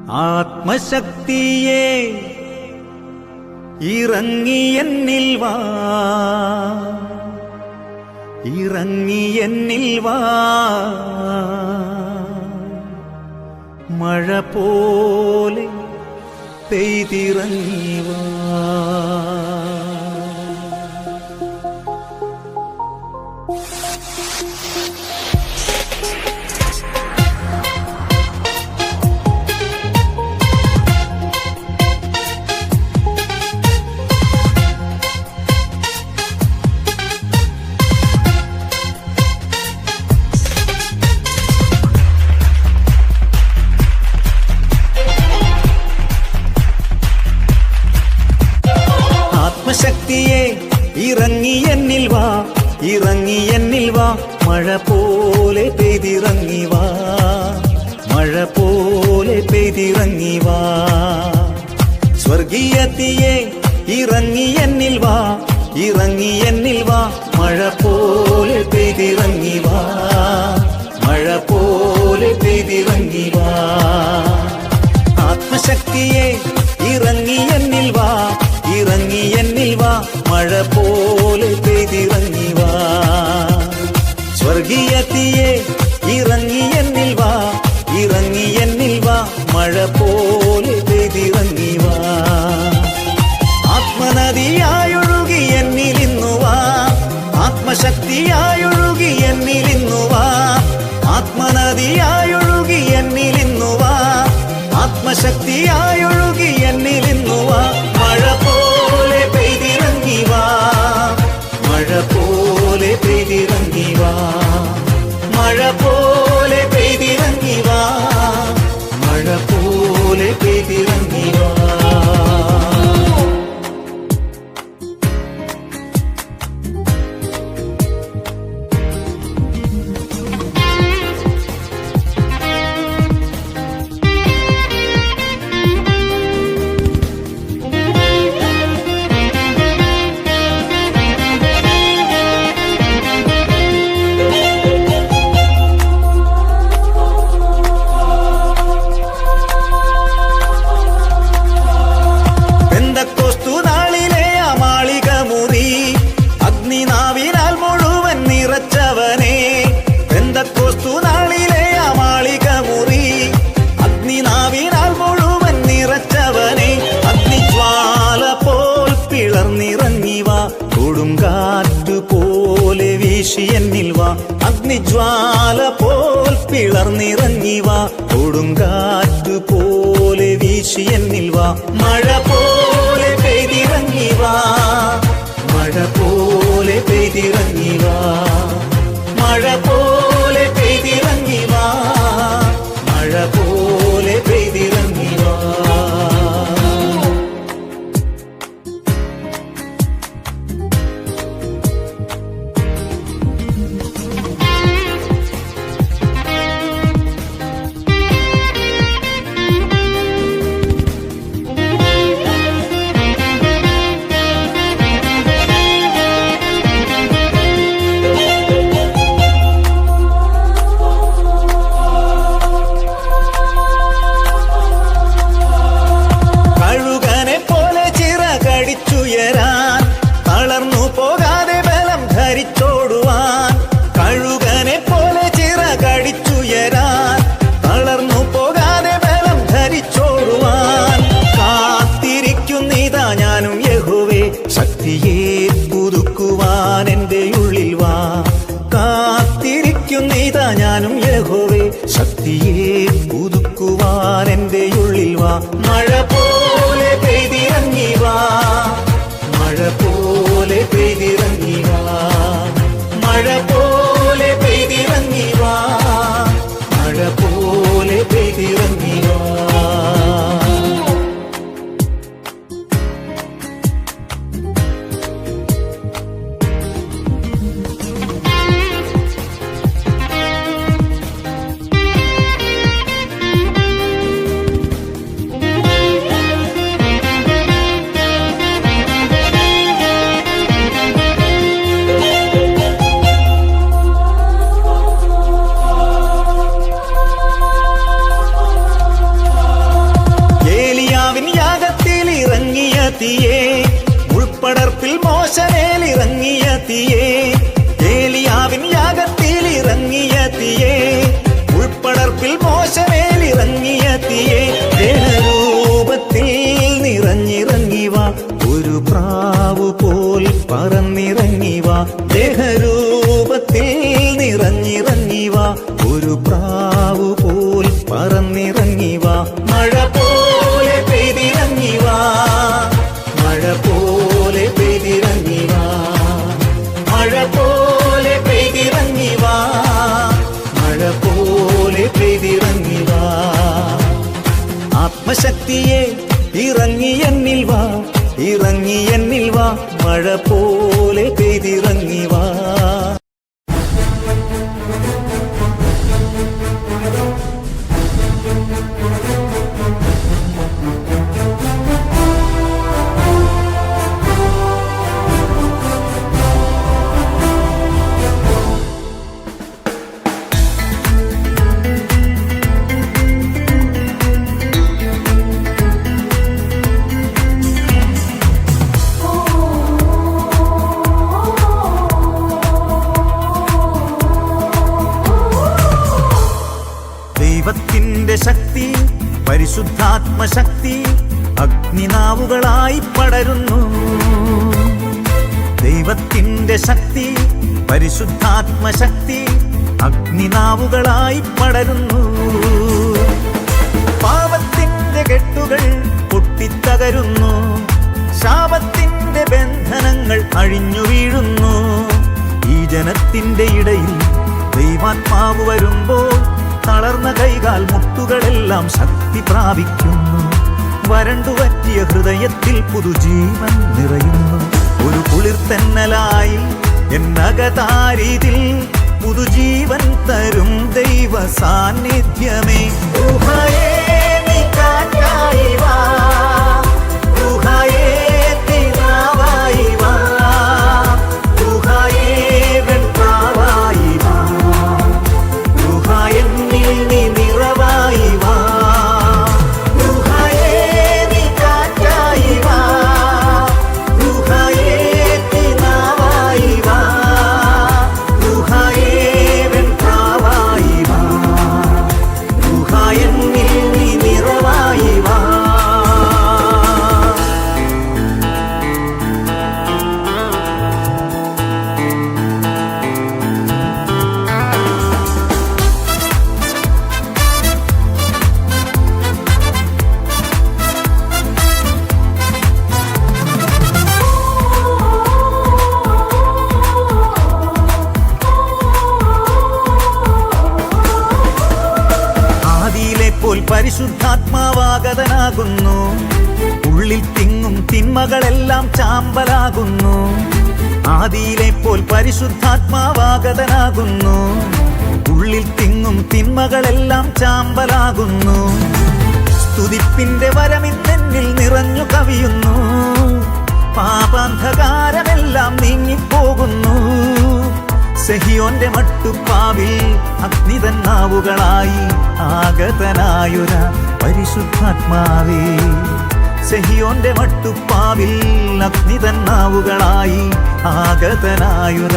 ആത്മശക്തിയെ ഇറങ്ങി എന്നിൽ വാ, ഇറങ്ങി എന്നിൽ വാ, മഴ പോലെ പെയ്തിറങ്ങി വാ. ആത്മശക്തിയെ ഇറങ്ങി എന്നിൽ വാ, ഇറങ്ങി എന്നിൽ വാ, മഴ പോലെ പെയ്തിറങ്ങി വാ, മഴ പോലെ പെയ്തിറങ്ങി വാ. സ്വർഗീയത്തിയെ ഇറങ്ങി എന്നിൽ വാ, ഇറങ്ങി എന്നിൽ വാ, മഴ പോലെ പെയ്തിറങ്ങി വാ, മഴ പോലെ പെയ്തിറങ്ങി വാ. ആത്മശക്തിയെ ഇറങ്ങി എന്നിൽ വാ, ഇറങ്ങി എന്നിൽ വാ, മഴ പോലെ പെയ്തിറങ്ങി വാ. സ്വർഗീയത്തിയെ ഇറങ്ങി എന്നിൽ വാ, ഇറങ്ങി എന്നിൽ വാ, മഴ പോലെ പെയ്തിറങ്ങി വാ. ആത്മനദിയായൊഴുകി എന്നിലിന്നു വാ, ആത്മശക്തിയായൊഴുകി എന്നിലിന്നു വാ, ആത്മനദിയായൊഴുകി എന്നിലിന്നു വാ, ആത്മശക്തിയായൊഴുകി എന്നിലിന്നു വാ. മഴ പോലെ പെയ്തിറങ്ങി വാ, മഴ പോലെ പെയ്തിറങ്ങി വാ, മഴ പോലെ പെയ്തിറങ്ങി വാ, മഴ പോലെ പെയ്തിറങ്ങി വാ. കൊടുങ്കാറ്റ് പോലെ വീശി എന്നിൽ വാ, അഗ്നിജ്വാല പോൽ പിളർന്നിറങ്ങി വാ, കൊടുങ്കാറ്റ് പോലെ വീശി എന്നിൽ വാ. മഴ പോലെ പെയ്തിറങ്ങി വാ, മഴ പോലെ പെയ്തിറങ്ങി വാ, മഴ പോലെ പെയ്തിറങ്ങി വാ, മഴ പോലെ പെയ്തിറങ്ങി വാ. ശക്തിയെ പുതുക്കുവാൻ എൻ്റെ ഉള്ളിൽ വാ, കാത്തിരിക്കുന്നിതാ ഞാനും യഹോവേ, ശക്തിയെ പുതുക്കുവാൻ എൻ്റെ ഉള്ളിൽ വാ. മഴ പോലെ പെയ്തിറങ്ങി വാ, മഴ പോലെ പെയ്തിറങ്ങി വാ, മഴ പോലെ പെയ്തിറങ്ങി വാ, മഴ പോലെ പെയ്തിറങ്ങി വാ. തീയേ ഉൾപ്പടർപ്പിൽ മോശമേൽ ഇറങ്ങിയ തീയേ ഏലിയാവിൻ യാഗത്തിൽ ഇറങ്ങിയ തീയേ ഉൾപ്പടർപ്പിൽ മോശമേൽ ഇറങ്ങിയ തീയേ ദേഹരൂപത്തിൽ നിറഞ്ഞിറങ്ങിവ ഒരു പ്രാവു പോൽ പറന്നിറങ്ങിവ ദേഹരൂപത്തിൽ നിറഞ്ഞിറങ്ങിവ ഒരു പ്രാവു പോൽ പറന്നിറങ്ങിവ മഴ പോലെ പെയ്തിറങ്ങിവ മഴ പോലെ പെയ്തിറങ്ങിവ മഴ പോലെ പെയ്തിറങ്ങിവ മഴ പോലെ പെയ്തിറങ്ങിവ ആത്മശക്തിയെ ഇറങ്ങി എന്നിൽ വാ ഇറങ്ങി എന്നിൽ വാ മഴ പോലെ പെയ്തിറങ്ങി വാ ദൈവത്തിന്റെ ശക്തി പരിശുദ്ധാത്മശക്തി അഗ്നിനാവുകളായി പടരുന്നു ദൈവത്തിന്റെ ശക്തി പരിശുദ്ധാത്മശക്തി അഗ്നിനാവുകളായി പടരുന്നു പാപത്തിന്റെ കെട്ടുകൾ പൊട്ടിത്തകരുന്നു ശാപത്തിന്റെ ബന്ധനങ്ങൾ അഴിഞ്ഞു വീഴുന്നു ഈ ജനത്തിന്റെ ഇടയിൽ ദൈവാത്മാവ് വരുമ്പോൾ തളർന്ന കൈകാൽ മുട്ടുകളെല്ലാം ശക്തി പ്രാപിക്കുന്നു വരണ്ടുവറ്റിയ ഹൃദയത്തിൽ പുതുജീവൻ നിറയുന്നു ഒരു കുളിർത്തന്നലായി എന്നകതാരിതിൽ പുതുജീവൻ തരും ദൈവ സാന്നിധ്യമേ ഊഹയേ നീ കാറ്റായി വാ ഊഹയേ തിനാവായി വാ ഊഹയേ വെൺപ്രാവായി വാ എന്നിൽ നീ നിറവായി വാ ഊഹയേ നീ കാറ്റായി വാ ഊഹയേ തിനാവായി വാ ഊഹയേ വെൺപ്രാവായി വാ ഊഹ എന്നിൽ നീ നിറവായി വാ പരിശുദ്ധാത്മാവാഗതനാകുന്നു ഉള്ളിൽ തിങ്ങും തിന്മകളെല്ലാം ചാമ്പലാകുന്നു ആദിയിലെ പോൽ പരിശുദ്ധാത്മാവാഗതനാകുന്നു ഉള്ളിൽ തിങ്ങും തിന്മകളെല്ലാം ചാമ്പലാകുന്നു സ്തുതിപ്പിന്റെ വരമിന്നെന്നിൽ നിറഞ്ഞു കവിയുന്നു പാപാന്ധകാരമെല്ലാം നീങ്ങിപ്പോകുന്നു സെഹിയോന്റെ മട്ടുപ്പാവിൽ അഗ്നിതന്നാവുകളായി ആഗതനായൊര പരിശുദ്ധാത്മാവേ സെഹിയോന്റെ മട്ടുപ്പാവിൽ അഗ്നിതന്നാവുകളായി ആഗതനായൊര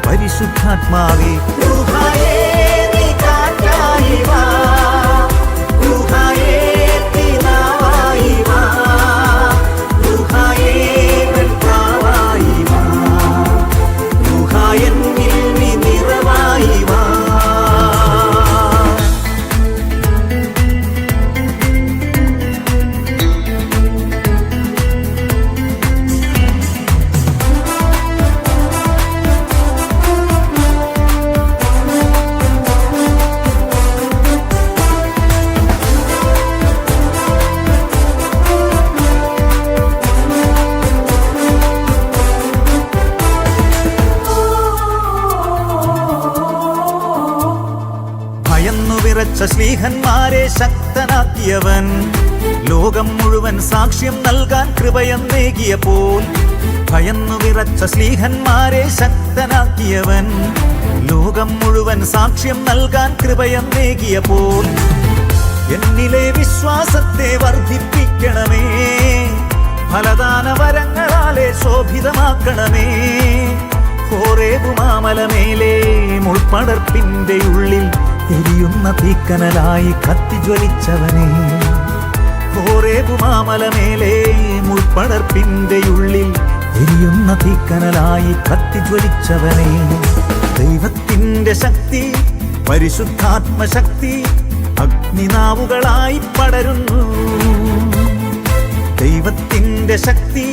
പരിശുദ്ധാത്മാവേ ഊഹയേ നീ കാറ്റായി വാ ഊഹയേ തിനാവായി വാ ഊഹയേ വെൺപ്രാവായി വാ ഊഹ എന്നിൽ നീ നിറവായി വാ ശ്ലീഹന്മാരെ ശക്തനാക്കിയവൻ ലോകം മുഴുവൻ സാക്ഷ്യം നൽകാൻ കൃപയെന്നേകിയപ്പോൾ ഭയന്നു വിറച്ച ശ്ലീഹന്മാരെ ശക്തനാക്കിയവൻ ലോകം മുഴുവൻ സാക്ഷ്യം നൽകാൻ കൃപയെന്നേകിയപ്പോൾ എന്നിലെ വിശ്വാസത്തെ വർദ്ധിപ്പിക്കണമേ ഫലദാന വരങ്ങളാലെ ശോഭിതമാക്കണമേ. ഹോറേബ് മാമലമേലെ മുൾപ്പടർപ്പിന്റെ ഉള്ളിൽ എരിയുന്ന തീക്കനലായി കത്തിജ്വലിച്ചവനെ. ഹോറേബ് മാമലമേലെ മുൾപ്പടർപ്പിന്റെ ഉള്ളിൽ എരിയുന്ന തീക്കനലായി കത്തിജ്വലിച്ചവനെ. ദൈവത്തിന്റെ ശക്തി, പരിശുദ്ധാത്മശക്തി അഗ്നിനാവുകളായി പടരുന്നു. ദൈവത്തിന്റെ ശക്തി,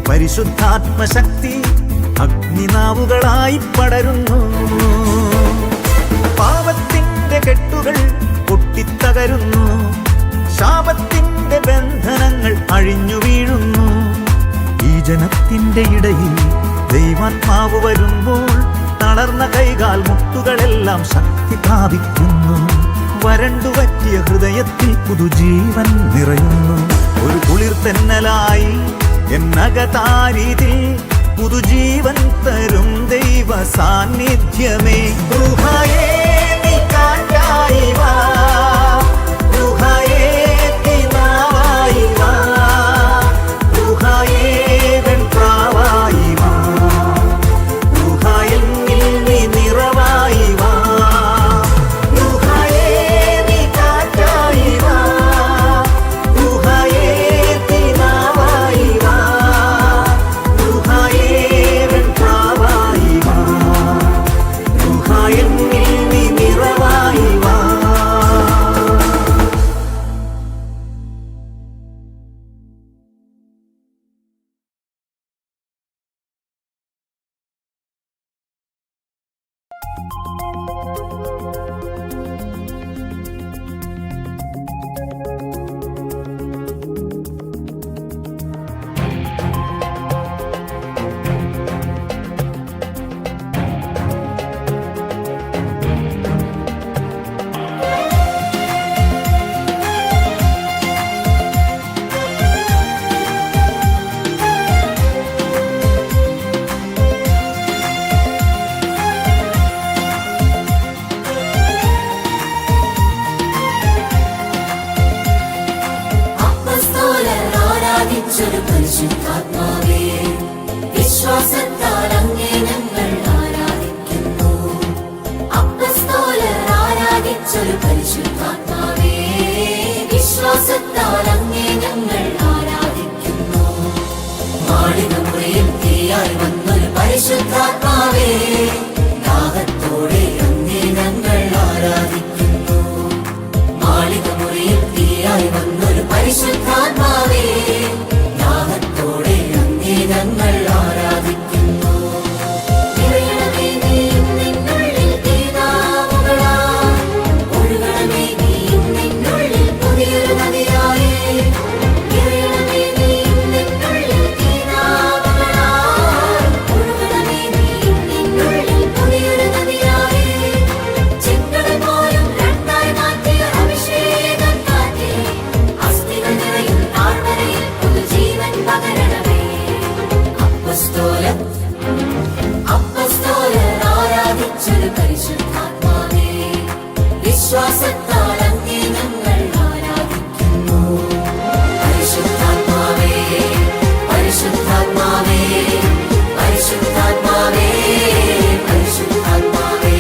പരിശുദ്ധാത്മശക്തി അഗ്നിനാവുകളായി പടരുന്നു. പാപത്തിന്റെ കെട്ടുകൾ പൊട്ടിത്തകരുന്നു. ശാപത്തിന്റെ ബന്ധനങ്ങൾ അഴിഞ്ഞു വീഴുന്നു. ഈ ജനത്തിന്റെ ഇടയിൽ ദൈവാത്മാവ് വരുമ്പോൾ തളർന്ന കൈകാൽ മുട്ടുകളെല്ലാം ശക്തി പ്രാപിക്കുന്നു. വരണ്ടുവറ്റിയ ഹൃദയത്തിൽ പുതുജീവൻ നിറയുന്നു. ഒരു കുളിർ തെന്നലായി എന്നകതാരിതിൽ പുതുജീവൻ തരും ദൈവ സാന്നിധ്യമേ. റുഹായേ നീ കാറ്റായി വാ, റുഹായേ നീ നാവായി വാ, റുഹായേ വെൺപ്രാവായി വാ, റുഹായിൽ നീ നിറവായി വാ, റുഹായേ നീ കാറ്റായി വാ, റുഹായേ നീ നാവായി വാ, റുഹായേ വെൺപ്രാവായി വാ, റുഹായിൽ നീ നിറവായി വാ. ആരാധിച്ചൊരു പരിശുദ്ധാത്മാവേ, വിശ്വാസത്താൽ അങ്ങേ ഞങ്ങൾ ആരാധിക്കുന്നു. അപ്പസ്തോലർ ആരാധിച്ചൊരു പരിശുദ്ധാത്മാവേ, വിശ്വാസത്താൽ അങ്ങേ ഞങ്ങൾ ആരാധിക്കുന്നു. മാളികമുറിയിൽ തീയായി വന്നൊരു പരിശുദ്ധാത്മാവേ, ദാഹത്തോടെ അങ്ങേ ഞങ്ങൾ ആരാധിക്കുന്നു. മാളികമുറിയിൽ തീയായി വന്നൊരു പരിശുദ്ധാത്മാവേ, ദാഹത്തോടെ അങ്ങേ ഞങ്ങൾ ആരാധിക്കുന്നു. നിറയണമേ നീയും നിന്നുള്ളിൽ തീനാവുകളാൽ, ഒഴുകണമേ നീയും നിന്നുള്ളിൽ പുതിയൊരു നദിയായി. നിറയണമേ നീയും നിന്നുള്ളിൽ തീനാവുകളാൽ, ഒഴുകണമേ നീയും നിന്നുള്ളിൽ പുതിയൊരു നദിയായി. ചെങ്കടൽ പോലും രണ്ടായി മാറ്റിയ അഭിഷേകം കാറ്റേ, അസ്ഥികൾ നിറയും താഴ്വരയിൽ പുതുജീവൻ പകരണമേ. അപ്പസ്തോലർ ആരാധിച്ചൊരു പരിശുദ്ധാത്മാവേ, വിശ്വാസത്താൽ അങ്ങേ ഞങ്ങൾ ആരാധിക്കുന്നു. പരിശുദ്ധാത്മാവേ, പരിശുദ്ധാത്മാവേ, പരിശുദ്ധാത്മാവേ, പരിശുദ്ധാത്മാവേ.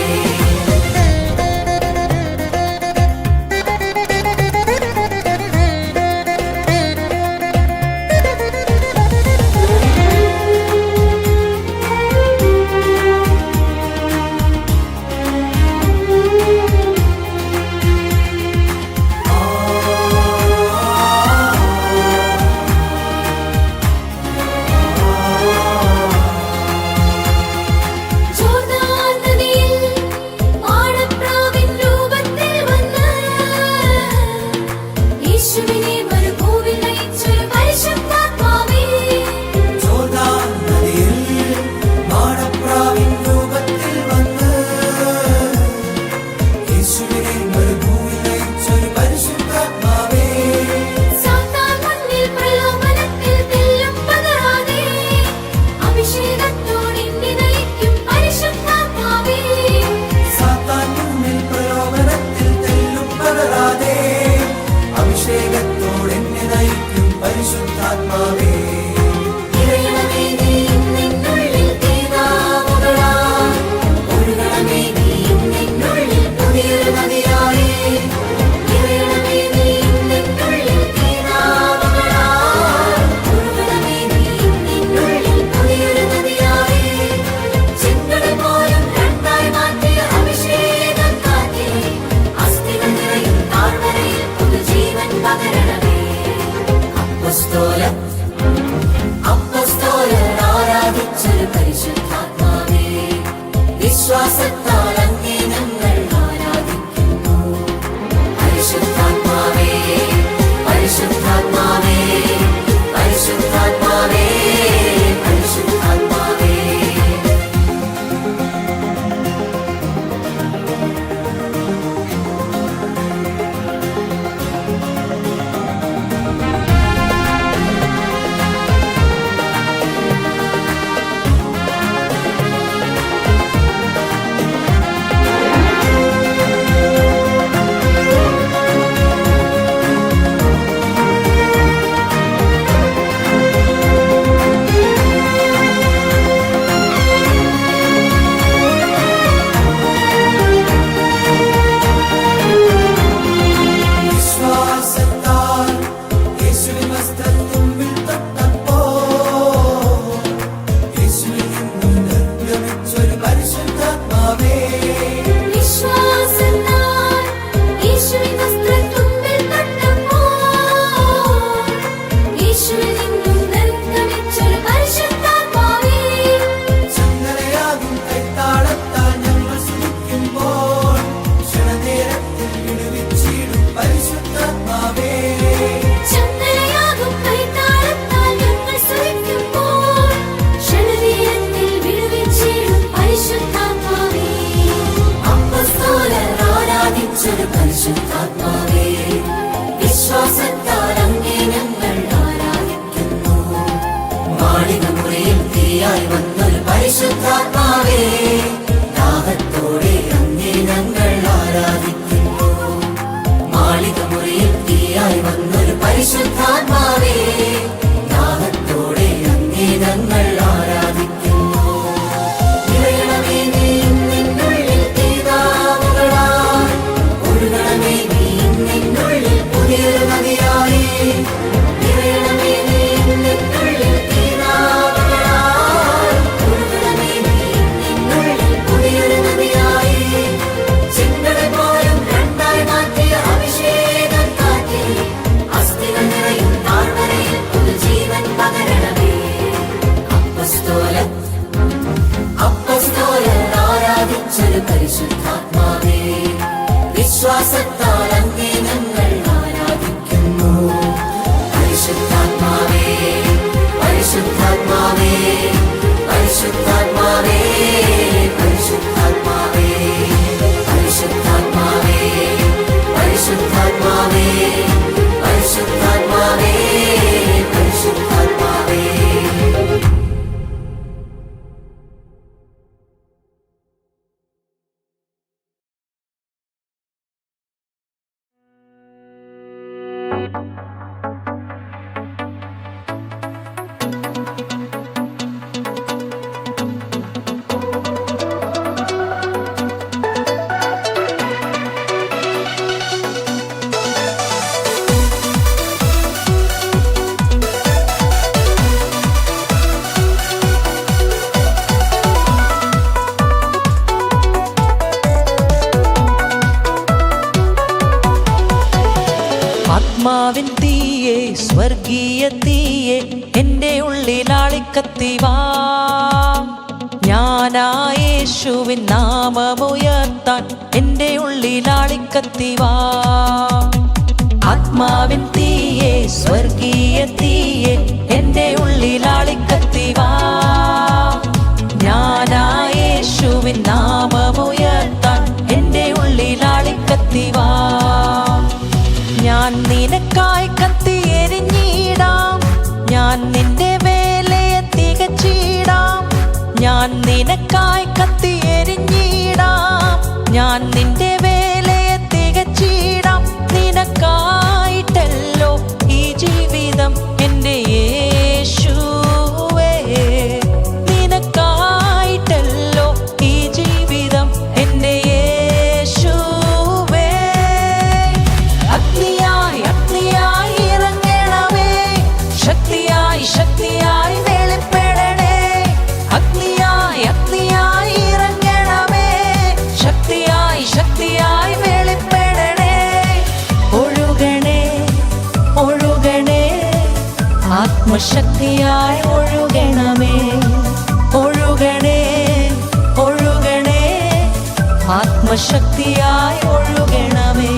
അഭിഷേകത്തോടെ അപ്പസ്തോലർ ആരാധിച്ചൊരു പരിശുദ്ധാത്മാവേ, വിശ്വാസത്താൽ അങ്ങേ ഞങ്ങൾ ആരാധിക്കുന്നു. പരിശുദ്ധാത്മാവേ, പരിശുദ്ധാത്മാവേ, പരിശുദ്ധാത്മാവേ, പരിശുദ്ധാത്മാവേ. പരിശുദ്ധാത്മാവേ, വിശ്വാസത്താൽ അങ്ങേ ഞങ്ങൾ ആരാധിക്കുന്നു. മാളികമുറിയിൽ തീയായി വന്നൊരു പരിശുദ്ധാത്മാവേ, ദാഹത്തോടെ അങ്ങേ ഞങ്ങൾ ആരാധിക്കുന്നു. മാളികമുറിയിൽ തീയായി വന്നൊരു പരിശുദ്ധാത്മാവേ, ദാഹത്തോടെ അങ്ങേ ഞങ്ങൾ ആരാധിക്കുന്നു. നിറയണമേ നീ നിന്നുള്ളിൽ തീതാവുകളാൽ, ഒഴുകണമേ നീ നിന്നുള്ളിൽ പുതിയൊരു നദിയായി. നിറയണമേ നീ നിന്നുള്ളിൽ തീതാവുകളാൽ, ഒഴുകണമേ നീ നിന്നുള്ളിൽ പുതിയൊരു നദിയായി. ചെങ്കടൽ പോലും രണ്ടായി മാറ്റിയ അഭിഷേകം കാറ്റി, അസ്ഥികൾ നിറയും താഴ്വരയിൽ പുതുജീവൻ പകരണമേ. അപ്പസ്തോലർ ആരാധിച്ചൊരു പരിശുദ്ധാത്മാവേ, വിശ്വാസത്താൽ അങ്ങേ ഞങ്ങൾ ആരാധിക്കുന്നു. പരിശുദ്ധാത്മാവേ, പരിശുദ്ധാത്മാവേ, പരിശുദ്ധാത്മാവേ, പരിശുദ്ധാത്മാവേ, പരിശുദ്ധാത്മാവേ, പരിശുദ്ധാത്മാവേ, പരിശുദ്ധാത്മാവേ, പരിശുദ്ധാത്മാവേ. ആത്മാവിൻ തീയെ, സ്വർഗീയ തീയെ എൻ്റെ ഉള്ളിലാളിക്കത്തിവാ. ഞാനായേശുവിൻ നാമമുയർത്താൻ എൻ്റെ ഉള്ളിലാളിക്കത്തിവാ. ആത്മാവിൻ തീയെ, സ്വർഗീയ തീയെ എൻ്റെ ഉള്ളിലാളിക്കത്തിവാ. ഞാനായേശുവിൻ നാമമുയർത്താൻ എൻ്റെ ഉള്ളിലാളിക്കത്തിവാ. ഞാൻ നിനക്കായി കത്തിയെരിഞ്ഞിടാം, ഞാൻ നിന്റെ വേലയെ തികച്ചിടാം. ഞാൻ നിനക്കായി കത്തിയെരിഞ്ഞിടാം, ഞാൻ നിന്റെ വേലയെ തികച്ചിടാം. നിനക്കായിട്ടല്ലോ ഈ ജീവിതം എൻ്റെ യേശുവേ, നിനക്കായിട്ടല്ലോ ഈ ജീവിതം എൻ്റെ യേശുവേ. അഗ്നിയായി അഗ്നിയായി ഇറങ്ങണമേ, ശക്തിയായി ശക്തിയായി വെളിപ്പെടണേ. അഗ്നിയായി അഗ്നിയായി ഇറങ്ങണമേ, ശക്തിയായി ശക്തി ആത്മശക്തിയായി ഒഴുകണമേ, ഒഴുകണേ, ഒഴുകണേ, ആത്മശക്തിയായി ഒഴുകണമേ.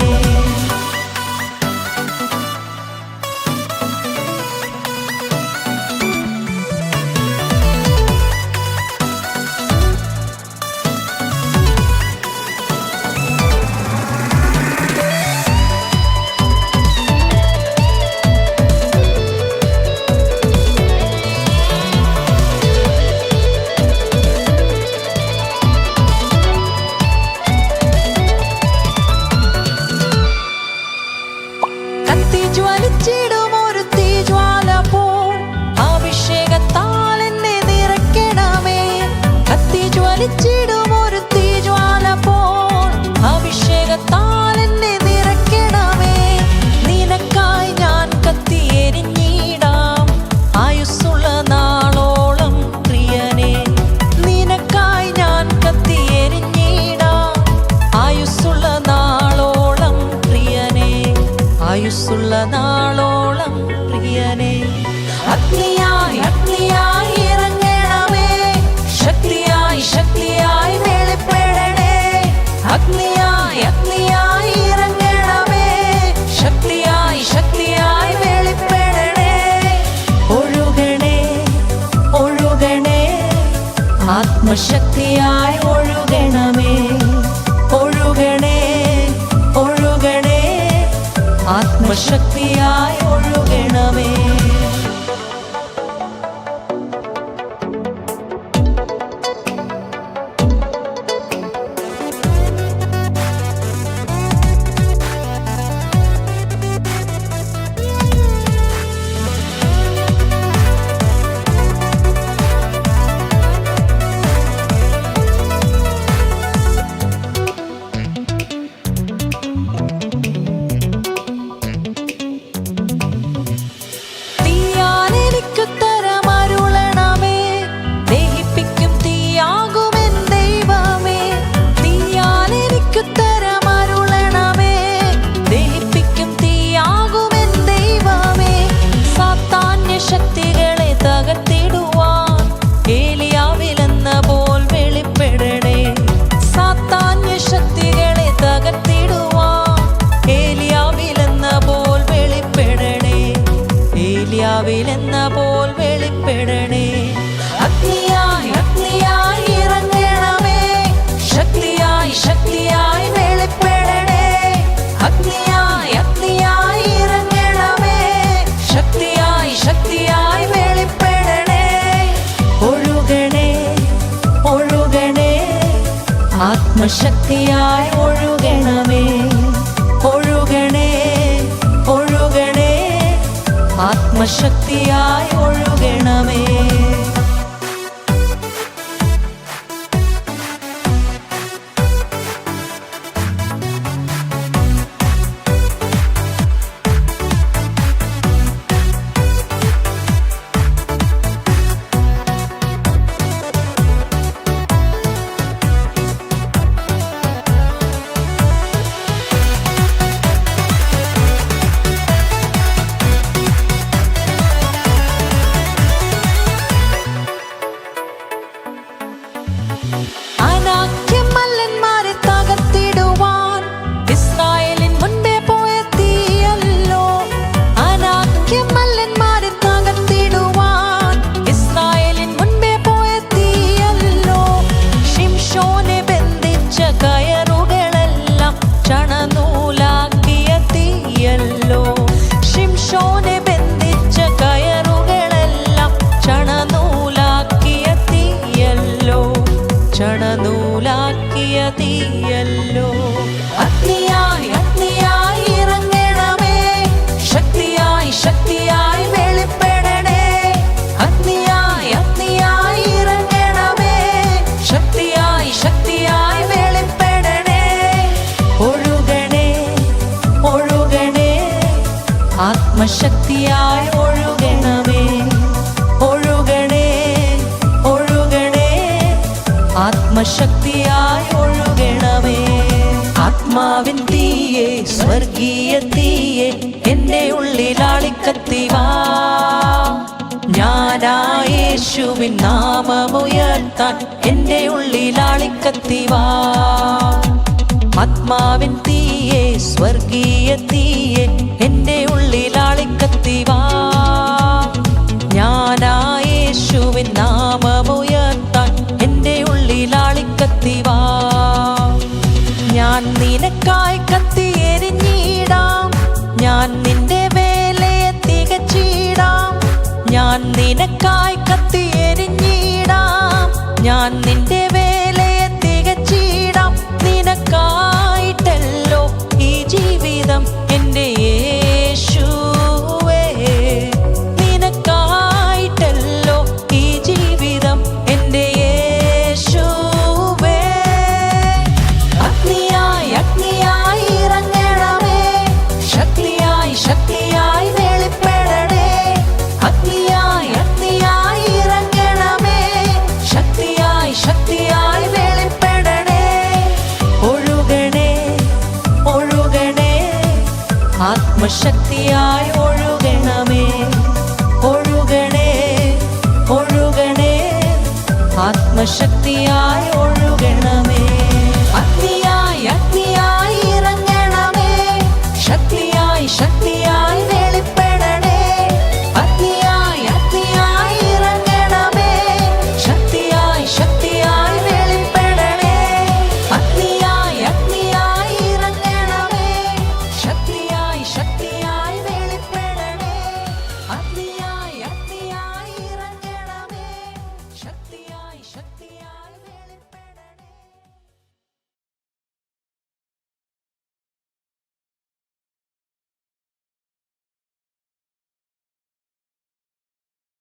ജ്വലിച്ചിടും ഒരു തീജ്വാല പോൽ അഭിഷേകത്താൽ എന്നെ നിറയ്ക്കണമേ. കത്തി ജ്വലിച്ചിടും ഒരു തീജ്വാല പോൽ അഭിഷേകത്താൽ എന്നെ നിറയ്ക്കണമേ. നിനക്കായി ഞാൻ കത്തി എരിഞ്ഞിടാം ആയുസ്സുള്ള നാളോളം പ്രിയനേ. നിനക്കായി ഞാൻ കത്തി എരിഞ്ഞിടാം ആയുസ്സുള്ള നാളോളം പ്രിയനേ, ആയുസ്സുള്ള നാളോളം പ്രിയനേ. അഗ്നിയായി അഗ്നിയായി ഇറങ്ങണമേ, ശക്തിയായി ശക്തിയായി വെളിപ്പെടണേ. അഗ്നിയായി അഗ്നിയായി ഇറങ്ങണമേ, ശക്തിയായി ശക്തിയായി വെളിപ്പെടണേ. ഒഴുകണേ, ഒഴുകണേ, ആത്മശക്തിയായി ഒഴുകണമേ. ഒഴുകണേ, ഒഴുകണേ, ആത്മശക്തിയായി ഒഴുകണമേ. ശക്തികളെ തകർത്തിടുവാൻ ഏലിയാവിലെന്ന പോൽ വെളിപ്പെടണേ. സാത്താന്യ ശക്തികളെ തകർത്തിടുവാൻ ഏലിയാവിലെന്ന പോൽ വെളിപ്പെടണേ, ഏലിയാവിലെന്ന പോൽ വെളിപ്പെടണേ. അഗ്നിയായി അഗ്നിയായി ഇറങ്ങണമേ, ശക്തിയായി ശക്തിയായി വെളിപ്പെടണേ. അഗ്നിയായി അഗ്നിയായി ഇറങ്ങണമേ, ശക്തിയായി ശക്തിയായി വെളിപ്പെടണേ. ഒഴുകണേ, ഒഴുകണേ, ആത്മശക്തിയായി ഒഴുകണമേ. ഒഴുകണേ, ഒഴുകണേ, ആത്മശക്തിയായി ഒഴുകണമേ. അനാക്യമല്ലന്മാരെ തകർത്തിടുവാൻ ഇസ്രായേലിൻ മുൻപേ പോയ തീയല്ലോ. അനാക്യമല്ലന്മാരെ തകർത്തിടുവാൻ ഇസ്രായേലിൻ മുൻപേ പോയ തീയല്ലോ. ശിംശോനെ ബന്ധിച്ച കയറുകളെല്ലാം ചണനൂലാക്കിയ തീയല്ലോ. ശിംശോനെ ബന്ധിച്ച കയറുകളെല്ലാം ചണനൂലാക്കിയ തീയല്ലോ, ചണനൂലാക്കിയ തീയല്ലോ. അഗ്നിയായി അഗ്നിയായി ഇറങ്ങണമേ, ശക്തിയായി ശക്തിയായി വെളിപ്പെടണേ. അഗ്നിയായി അഗ്നിയായി ഇറങ്ങണമേ, ശക്തിയായി ശക്തിയായി വെളിപ്പെടണേ. ഒഴുകണേ, ഒഴുകണേ, ആത്മശക്തിയായി ഒഴുകണമേ. ഒഴുകണേ, ഒഴുകണേ, ആത്മശക്തിയായി ഒഴുകണമേ. ആത്മാവിൻ തീയെ, സ്വർഗീയ തീയെ എന്റെ ഉള്ളിലാളിക്കത്തിവാ. യേശുവിൻ നാമമുയർത്താൻ എൻ്റെ ഉള്ളിലാളിക്കത്തിവാ. ആത്മാവിൻ തീയെ സ്വർഗീയ തീയെ എൻ്റെ ഉള്ളിൽ